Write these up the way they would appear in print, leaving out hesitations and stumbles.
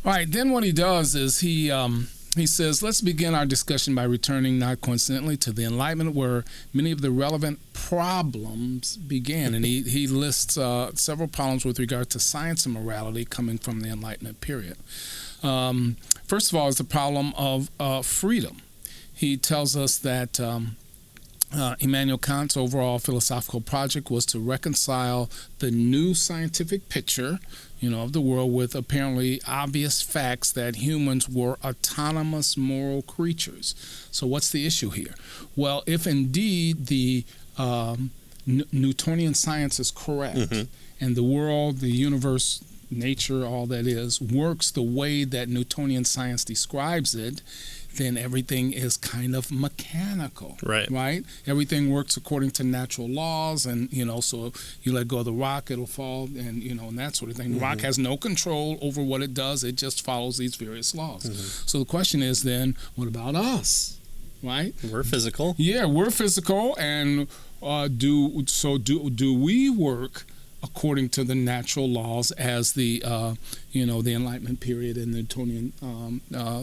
All right, then what he does is he says, let's begin our discussion by returning, not coincidentally, to the Enlightenment, where many of the relevant problems began. And he lists several problems with regard to science and morality coming from the Enlightenment period. First of all is the problem of freedom. He tells us that Immanuel Kant's overall philosophical project was to reconcile the new scientific picture, of the world with apparently obvious facts that humans were autonomous moral creatures. So what's the issue here? Well, if indeed the Newtonian science is correct, and the world, the universe, nature, all that is, works the way that Newtonian science describes it, then everything is kind of mechanical, right? Everything works according to natural laws, and, so you let go of the rock, it'll fall, and, and that sort of thing. The rock has no control over what it does. It just follows these various laws. So the question is then, what about us, right? We're physical. Yeah, we're physical, and do we work according to the natural laws as the the Enlightenment period and the Newtonian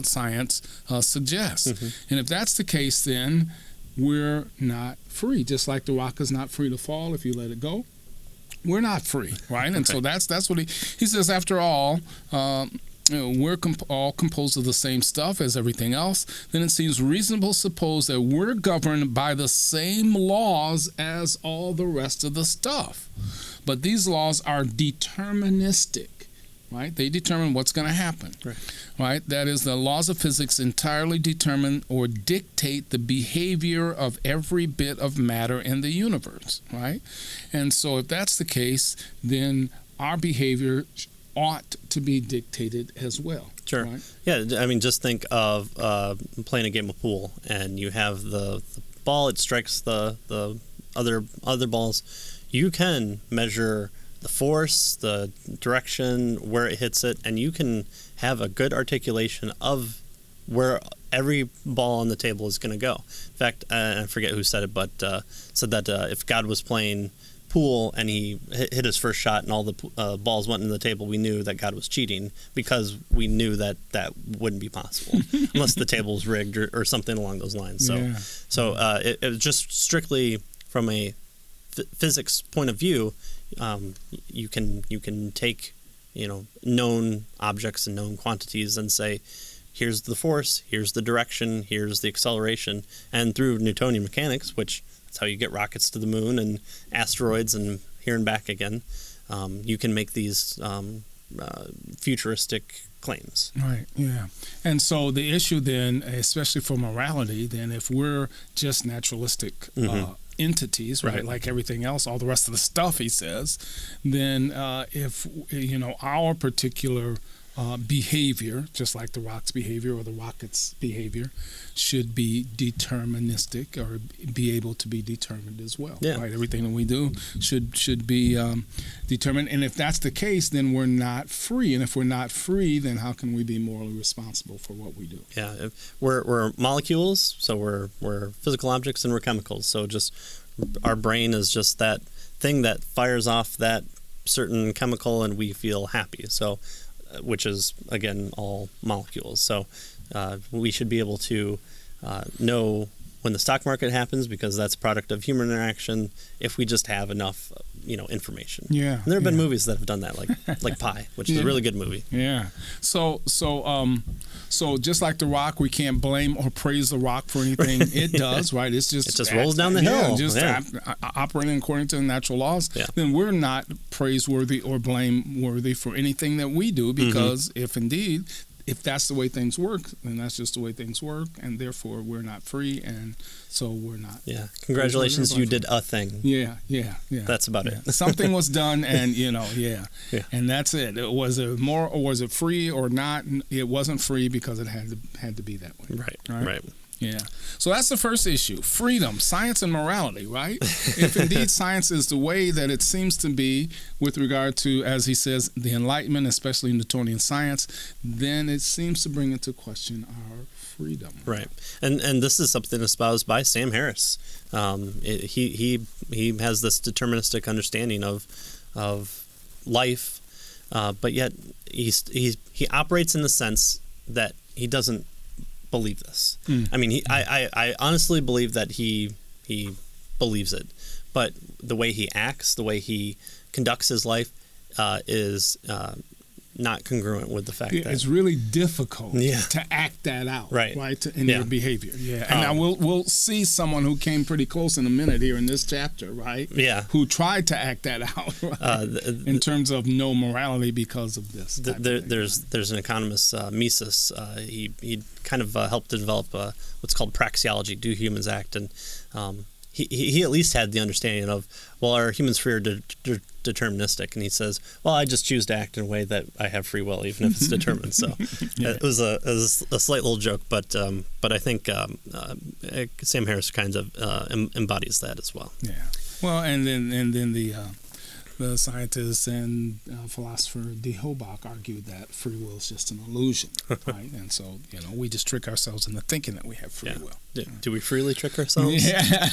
science suggests? And if that's the case, then we're not free. Just like the rock is not free to fall if you let it go, we're not free, right? And so that's what he says. After all, we're all composed of the same stuff as everything else. Then it seems reasonable to suppose that we're governed by the same laws as all the rest of the stuff. But these laws are deterministic, right? They determine what's going to happen, right? That is, the laws of physics entirely determine or dictate the behavior of every bit of matter in the universe, right? And so if that's the case, then our behavior ought to be dictated as well. Sure. Right? Yeah, I mean, just think of playing a game of pool, and you have the ball, it strikes the other balls. You can measure the force, the direction, where it hits it, and you can have a good articulation of where every ball on the table is going to go. In fact, I forget who said it, but said that if God was playing pool and he hit his first shot and all the balls went into the table, we knew that God was cheating, because we knew that wouldn't be possible unless the table was rigged or something along those lines. So it was just strictly from a physics point of view. You can take known objects and known quantities and say, here's the force, here's the direction, here's the acceleration, and through Newtonian mechanics, which that's how you get rockets to the moon and asteroids and here and back again, you can make these futuristic claims. Right, yeah. And so the issue then, especially for morality, then if we're just naturalistic entities, right, like everything else, all the rest of the stuff, he says, then if our particular behavior, just like the rock's behavior or the rocket's behavior, should be deterministic or be able to be determined as well. Right, everything that we do should be determined. And if that's the case, then we're not free. And if we're not free, then how can we be morally responsible for what we do? Yeah, we're molecules, so we're physical objects, and we're chemicals. So just our brain is just that thing that fires off that certain chemical, and we feel happy. So, which is again all molecules. So we should be able to know when the stock market happens, because that's a product of human interaction, if we just have enough information. Yeah. And there have been movies that have done that, like Pi, which is a really good movie. Yeah. So just like the rock, we can't blame or praise the rock for anything it does, right? It just rolls down the hill. Operating according to the natural laws. Then we're not praiseworthy or blameworthy for anything that we do, because if that's the way things work, then that's just the way things work, and therefore we're not free, and so we're not. Yeah. Congratulations, you did a thing. Yeah. That's about it. Something was done, and and that's it. Was it more, or was it free or not? It wasn't free because it had to be that way. Right. Yeah. So that's the first issue: freedom, science, and morality. Right. If indeed science is the way that it seems to be with regard to, as he says, the Enlightenment, especially Newtonian science, then it seems to bring into question our freedom. Right. And this is something espoused by Sam Harris. He has this deterministic understanding of life but yet he operates in the sense that he doesn't believe this. I mean, I honestly believe that he believes it, but the way he acts, the way he conducts his life, is not congruent with the fact that it's really difficult to act that out, right, in your behavior. And now we'll see someone who came pretty close in a minute here in this chapter, right? Who tried to act that out, right? In terms of no morality because of this. There's an economist, Mises. He kind of helped to develop what's called praxeology. Do humans act? And he at least had the understanding of, well, are humans free or deterministic? And he says, well, I just choose to act in a way that I have free will, even if it's determined. So it was a slight little joke, but I think Sam Harris kind of embodies that as well. Yeah. Well, and then the scientist and philosopher D. Hobach argued that free will is just an illusion, right? And so, we just trick ourselves into thinking that we have free will. Do we freely trick ourselves? Yeah.